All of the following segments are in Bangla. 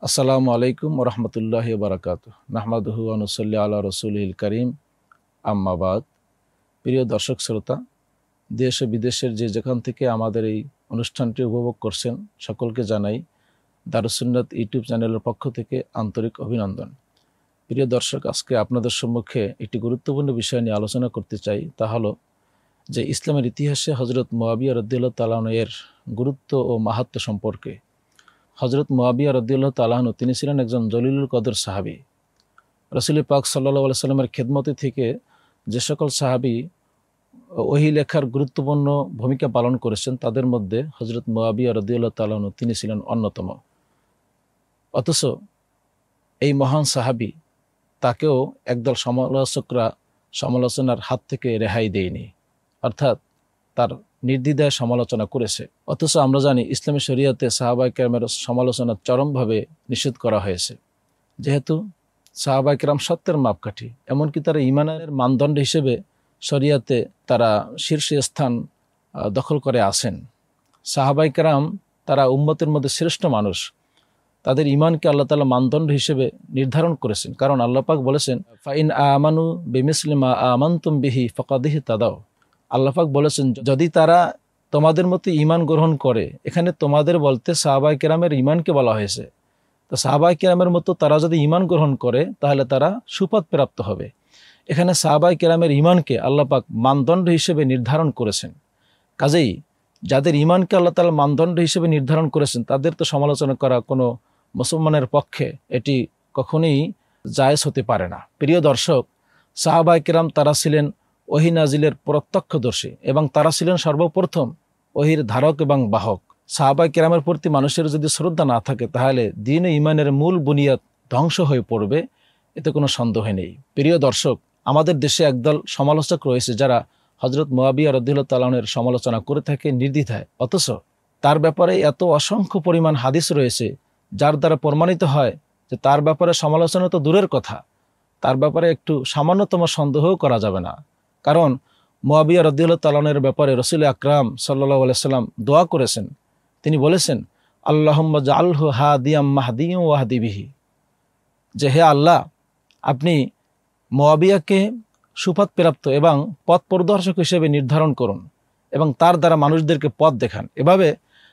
আসসালামু আলাইকুম ওরহমতুল্লাহি বারাকাতুহু নাহমাদুহু ওয়া নুসাল্লি আলা রাসূলিল কারীম আম্মা বাদ। প্রিয় দর্শক শ্রোতা, দেশ ও বিদেশের যে যেখান থেকে আমাদের এই অনুষ্ঠানটি উপভোগ করছেন সকলকে জানাই দারুস সুন্নাত ইউটিউব চ্যানেলের পক্ষ থেকে আন্তরিক অভিনন্দন। প্রিয় দর্শক, আজকে আপনাদের সম্মুখে একটি গুরুত্বপূর্ণ বিষয় নিয়ে আলোচনা করতে চাই। তা হলো যে ইসলামের ইতিহাসে হযরত মুআবিয়া রাদিয়াল্লাহু তাআলা আনহু এর গুরুত্ব ও মাহাত্ম্য সম্পর্কে। হযরত মুআবিয়া রাদিয়াল্লাহু তাআলা আনহু তিনি ছিলেন একজন জলিলুল কদর সাহাবী। রাসূল পাক সাল্লাল্লাহু আলাইহি সাল্লামের খেদমতে থেকে যে সকল সাহাবী ওহী লেখার গুরুত্বপূর্ণ ভূমিকা পালন করেছেন তাদের মধ্যে হযরত মুআবিয়া রাদিয়াল্লাহু তাআলা আনহু তিনি ছিলেন অন্যতম। অথচ এই মহান সাহাবী তাকেও একদল সমালোচকরা সমালোচনার হাত থেকে রেহাই দেয়নি, অর্থাৎ তার নির্দ্বিধায় সমালোচনা করেছে। অথচ আমরা জানি ইসলামী শরীয়তে সাহাবায়ে কেরামের সমালোচনা চরমভাবে নিষেধ করা হয়েছে, যেহেতু সাহাবায়ে কেরাম সত্যের মাপকাঠি, এমনকি তারা ঈমানের মানদণ্ড হিসেবে শরীয়তে তারা শীর্ষস্থান দখল করে আছেন। সাহাবায়ে কেরাম তারা উম্মতের মধ্যে শ্রেষ্ঠ মানুষ, তাদের ঈমানকে আল্লাহ তাআলা মানদণ্ড হিসেবে নির্ধারণ করেছেন। কারণ আল্লাহ পাক বলেছেন, ফাইন আমানু বিমিসলি মা আমানতুম বিহি ফাকাদ ইহতাদাও। আল্লাহ পাক বলেছেন, যদি তারা তোমাদের মতো ঈমান গ্রহণ করে, এখানে তোমাদের বলতে সাহাবায়ে কেরামের ঈমানকে বলা হয়েছে। তো সাহাবায়ে কেরামের মতো তারা যদি ঈমান গ্রহণ করে তাহলে তারা সুপথ প্রাপ্ত হবে। এখানে সাহাবায়ে কেরামের ঈমানকে আল্লাহ পাক মানদণ্ড হিসেবে নির্ধারণ করেছেন। কাজেই যাদের ঈমানকে আল্লাহ তাআলা মানদণ্ড হিসেবে নির্ধারণ করেছেন তাদের তো সমালোচনা করা কোনো মুসলমানের পক্ষে এটি কখনোই জায়েজ হতে পারে না। প্রিয় দর্শক, সাহাবায়ে কেরাম তারা ছিলেন ওহী নাজিলের প্রত্যক্ষদর্শী এবং তারা ছিলেন সর্বপ্রথম ওহীর ধারক এবং বাহক। সাহাবায়ে কেরামের প্রতি মানুষের যদি শ্রদ্ধা না থাকে তাহলে দ্বীন ও ঈমানের মূল বুনিয়াদ ধ্বংস হয়ে পড়বে, এতে কোনো সন্দেহ নেই। প্রিয় দর্শক, আমাদের দেশে একদল সমালোচক রয়েছে যারা হযরত মুআবিয়া রাদিয়াল্লাহু তাআলা আনহুর সমালোচনা করে থাকে নির্দ্বিধায়, অথচ তার ব্যাপারে এত অসংখ্য পরিমাণ হাদিস রয়েছে যার দ্বারা প্রমাণিত হয় যে তার ব্যাপারে সমালোচনা তো দূরের কথা, তার ব্যাপারে একটু সামান্যতম সন্দেহও করা যাবে না। কারণ মুআবিয়া রাদিয়াল্লাহু তাআলা আনহুর ব্যাপারে রাসূল আকরাম সাল্লাল্লাহু আলাইহি সাল্লাম দোয়া করেছেন। তিনি বলেছেন, আল্লাহুম্মা জাআলহু হাদিয়াম মাহদিয়্যাম ওয়াহদি বিহি, যে হে আল্লাহ, আপনি মুআবিয়াকে সুপথ প্রাপ্ত এবং পথ প্রদর্শক হিসেবে নির্ধারণ করুন এবং তার দ্বারা মানুষদেরকে পথ দেখান। এভাবে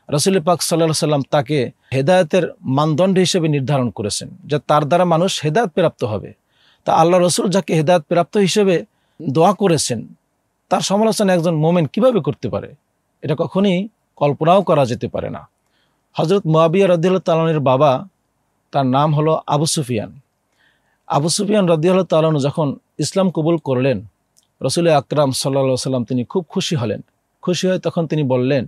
রাসূল পাক সাল্লাল্লাহু আলাইহি সাল্লাম তাকে হেদায়েতের মানদণ্ড হিসেবে নির্ধারণ করেছেন, যে তার দ্বারা মানুষ হেদায়েত প্রাপ্ত হবে। তা আল্লাহ রসুল যাকে হেদায়েত প্রাপ্ত হিসেবে দোয়া করেছেন, তার সমালোচনা একজন মোমেন কিভাবে করতে পারে? এটা কখনই কল্পনাও করা যেতে পারে না। হযরত মুআবিয়া রাদিয়াল্লাহু তাআলা আনহুর বাবা, তার নাম হলো আবু সুফিয়ান। আবু সুফিয়ান রাদিয়াল্লাহু তাআলা আনহু যখন ইসলাম কবুল করলেন, রাসূল আকরাম সাল্লাল্লাহু আলাইহি সাল্লাম তিনি খুব খুশি হলেন। খুশি হয়ে তখন তিনি বললেন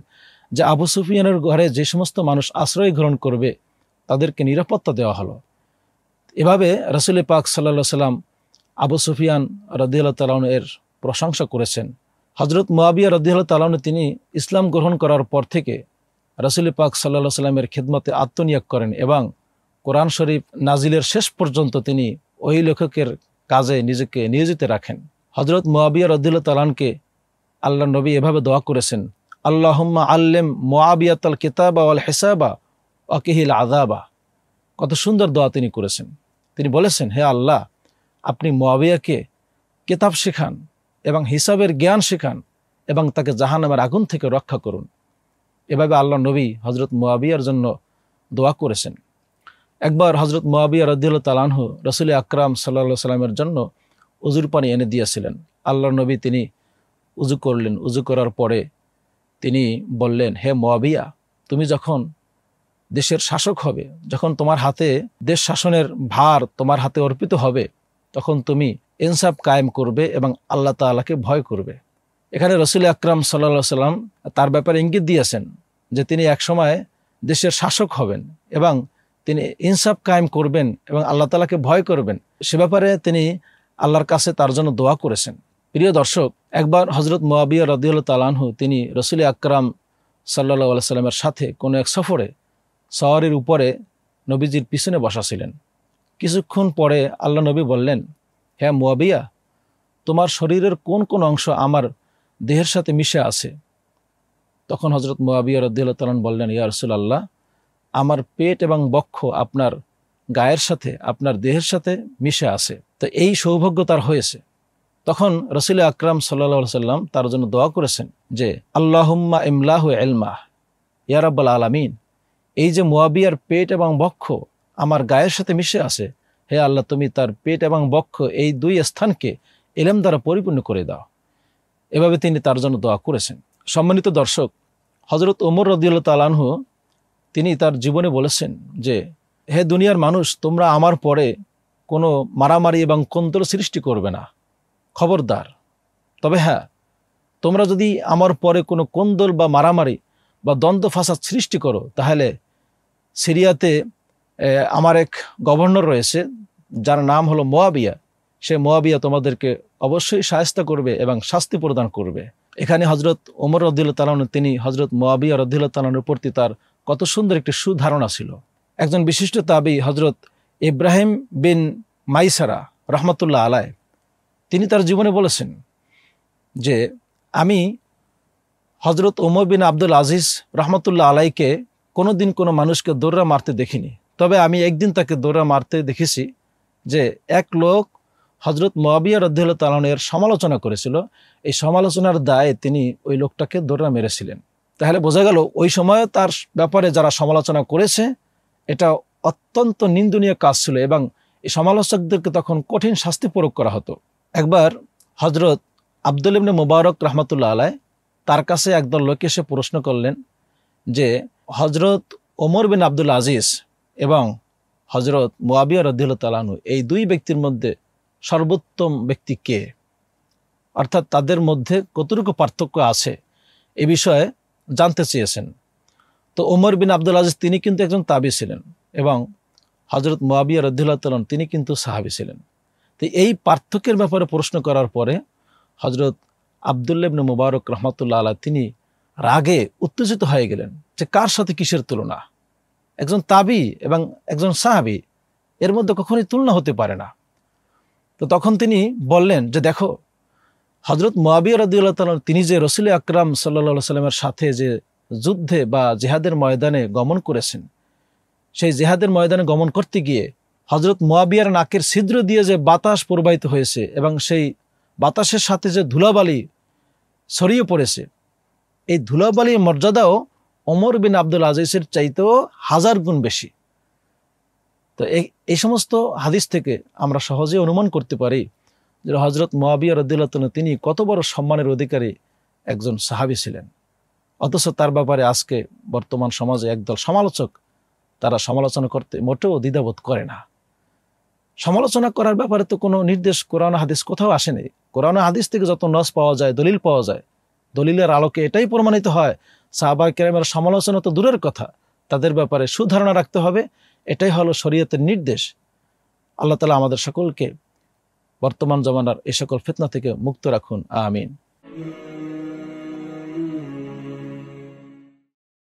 যে আবু সুফিয়ানের ঘরে যে সমস্ত মানুষ আশ্রয় গ্রহণ করবে তাদেরকে নিরাপত্তা দেওয়া হলো। এভাবে রাসূল পাক সাল্লাল্লাহু আলাইহি সাল্লাম আবু সুফিয়ান রাদিয়াল্লাহু তাআলা আনহু এর প্রশংসা করেছেন। হযরত মুআবিয়া রাদিয়াল্লাহু তাআলা আনহু তিনি ইসলাম গ্রহণ করার পর থেকে রাসূল পাক সাল্লাল্লাহু আলাইহি সাল্লামের খিদমতে আত্মনিয়োগ করেন এবং কোরআন শরীফ নাজিলের শেষ পর্যন্ত তিনি ওই লেখকের কাজে নিজেকে নিয়োজিত রাখেন। হযরত মুআবিয়া রাদিয়াল্লাহু তাআলা আনহুকে আল্লাহর নবী এভাবে দোয়া করেছেন, আল্লাহুম্মা আল্লিম মুআবিয়াতাল কিতাবা ওয়াল হিসাবা ওয়া কিহিল আযাবা। কত সুন্দর দোয়া তিনি করেছেন। তিনি বলেছেন, হে আল্লাহ, আপনি মুআবিয়াকে কিতাব শেখান এবং হিসাবের জ্ঞান শেখান এবং তাকে জাহান্নামের আগুন থেকে রক্ষা করুন। এভাবে আল্লাহর নবী হযরত মুআবিয়ার জন্য দোয়া করেছেন। একবার হযরত মুআবিয়া রাদিয়াল্লাহু তাআলা আনহু রাসূল আকরাম সাল্লাল্লাহু আলাইহি সাল্লামের জন্য উজুর পানি এনে দিয়েছিলেন। আল্লাহর নবী তিনি উজু করলেন। উজু করার পরে তিনি বললেন, হে মুআবিয়া, তুমি যখন দেশের শাসক হবে, যখন তোমার হাতে দেশ শাসনের ভার তোমার হাতে অর্পিত হবে, তখন তুমি ইনসাফ কায়েম করবে এবং আল্লাহ তাআলাকে ভয় করবে। এখানে রাসূল আকরাম সাল্লাল্লাহু আলাইহি সাল্লাম তার ব্যাপারে ইঙ্গিত দিয়েছেন যে তিনি একসময় দেশের শাসক হবেন এবং তিনি ইনসাফ কায়েম করবেন এবং আল্লাহ তাআলাকে ভয় করবেন। সে ব্যাপারে তিনি আল্লাহর কাছে তার জন্য দোয়া করেছেন। প্রিয় দর্শক, একবার হযরত মুআবিয়া রাদিয়াল্লাহু তাআলা আনহু তিনি রাসূল আকরাম সাল্লাল্লাহু আলাইহি সাল্লামের সাথে কোনো এক সফরে সওয়ারির উপরে নবীজির পিছনে বসা ছিলেন। কিছুক্ষণ পরে আল্লাহ নবী বললেন, হে মুআবিয়া, তোমার শরীরের কোন কোন অংশ আমার দেহের সাথে মিশে আছে? তখন হযরত মুআবিয়া রাদিয়াল্লাহু তাআলা বললেন, ইয়া রাসূলুল্লাহ, আমার পেট এবং বক্ষ আপনার গায়ের সাথে, আপনার দেহের সাথে মিশে আছে। তো এই সৌভাগ্য তার হয়েছে। তখন রাসূল আকরাম সাল্লাল্লাহু আলাইহি সাল্লাম তার জন্য দোয়া করেছেন যে আল্লাহুম্মা ইমলাহু ইলমা ইয়া রাব্বাল আলামিন, এই যে মুয়াবিয়ার পেট এবং বক্ষ আমার গায়ের সাথে মিশে আছে, হে আল্লাহ, তুমি তার পেট এবং বক্ষ এই দুই স্থানকে ইলম দ্বারা পরিপূর্ণ করে দাও। এভাবে তিনি তার জন্য দোয়া করেছেন। সম্মানিত দর্শক, হযরত ওমর রাদিয়াল্লাহু তাআলা আনহু তিনি তার জীবনে বলেছেন যে হে দুনিয়ার মানুষ, তোমরা আমার পরে কোনো মারামারি এবং কোন্দল সৃষ্টি করবে না, খবরদার। তবে হ্যাঁ, তোমরা যদি আমার পরে কোনো কোন্দল বা মারামারি বা দ্বন্দ্ব ফাসাদ সৃষ্টি করো, তাহলে সিরিয়াতে আমার এক গভর্নর রয়েছে যার নাম হলো মুয়াবিয়া। সে মুয়াবিয়া তোমাদেরকে অবশ্যই শায়েস্তা করবে এবং শাস্তি প্রদান করবে। এখানে হযরত ওমর রাদিয়াল্লাহু তাআলা তিনি হযরত মুয়াবিয়া রাদিয়াল্লাহু তাআলার প্রতি তার কত সুন্দর একটি সুধারণা ছিল। একজন বিশিষ্ট তাবী হযরত ইব্রাহিম বিন মাইসারা রহমতুল্লাহ আলাই তিনি তার জীবনে বলেছেন যে আমি হযরত ওমর বিন আব্দুল আজিজ রহমতুল্লাহ আলাইকে কোনোদিন কোনো মানুষকে দৌড়া মারতে দেখিনি, তবে আমি একদিন তাকে দৌড়া মারতে দেখেছি যে এক লোক হযরত মুয়াবিয়া রাদিয়াল্লাহু তাআলা এর সমালোচনা করেছিল। এই সমালোচনার দায়ে তিনি ওই লোকটাকে দৌড়া মেরেছিলেন। তাহলে বোঝা গেল ওই সময় তার ব্যাপারে যারা সমালোচনা করেছে এটা অত্যন্ত নিন্দনীয় কাজ ছিল এবং এই সমালোচকদেরকে তখন কঠিন শাস্তি প্রয়োগ করা হতো। একবার হযরত আব্দুল ইবনে মুবারক রহমতুল্লাহ আলাই তার কাছে একদল লোক এসে প্রশ্ন করলেন যে হযরত ওমর বিন আব্দুল আজিজ এবং হযরত মুয়াবিয়া রাদিয়াল্লাহু তাআলা আনহু এই দুই ব্যক্তির মধ্যে সর্বোত্তম ব্যক্তি কে, অর্থাৎ তাদের মধ্যে কতটুকু পার্থক্য আছে এ বিষয়ে জানতে চেয়েছেন। তো ওমর বিন আব্দুল আজিজ তিনি কিন্তু একজন তাবী ছিলেন এবং হযরত মুয়াবিয়া রাদিয়াল্লাহু তাআলা তিনি কিন্তু সাহাবী ছিলেন। তো এই পার্থক্যের ব্যাপারে প্রশ্ন করার পরে হযরত আব্দুল্লাহ ইবনে মুবারক রহমতুল্লাহ আলাইহি তিনি রাগে উত্তেজিত হয়ে গেলেন যে কার সাথে কিসের তুলনা, একজন তাবী এবং একজন সাহাবী, এর মধ্যে কখনোই তুলনা হতে পারে না। তো তখন তিনি বললেন যে দেখো, হযরত মুয়াবিয়া রাদিয়াল্লাহু তাআলা তিনি যে রাসূল আকরাম সাল্লাল্লাহু আলাইহি সাল্লামের সাথে যে যুদ্ধে বা জিহাদের ময়দানে গমন করেছেন, সেই জিহাদের ময়দানে গমন করতে গিয়ে হযরত মুয়াবিয়ার নাকের ছিদ্র দিয়ে যে বাতাস প্রবাহিত হয়েছে এবং সেই বাতাসের সাথে যে ধুলাবালি ছড়িয়ে পড়েছে, এই ধুলাবালির মর্যাদাও ওমর বিন আব্দুল আজিজের চাইতেও 1000 গুণ বেশি। তো এই সমস্ত হাদিস থেকে আমরা সহজে অনুমান করতে পারি যে হযরত মুয়াবিয়া রাদিয়াল্লাহু তাআলা তিনি কত বড় সম্মানের অধিকারী একজন সাহাবী ছিলেন। অথচ তার ব্যাপারে আজকে বর্তমান সমাজে একদল সমালোচক তারা সমালোচনা করতে মোটেও দ্বিধাবোধ করে না। সমালোচনা করার ব্যাপারে তো কোনো নির্দেশ কোরআন হাদিস কোথাও আসেনি। কোরআন হাদিস থেকে যত নস পাওয়া যায়, দলিল পাওয়া যায়, দলিলের আলোকে এটাই প্রমাণিত হয় সাহাবা কেরামের সমালোচনা তো দূরের কথা, তাদের ব্যাপারে সুধারণা রাখতে হবে, এটাই হলো শরীয়তের নির্দেশ। আল্লাহ তাআলা আমাদের সকলকে বর্তমান জমানার এই সকল ফিতনা থেকে মুক্ত রাখুন, আমিন।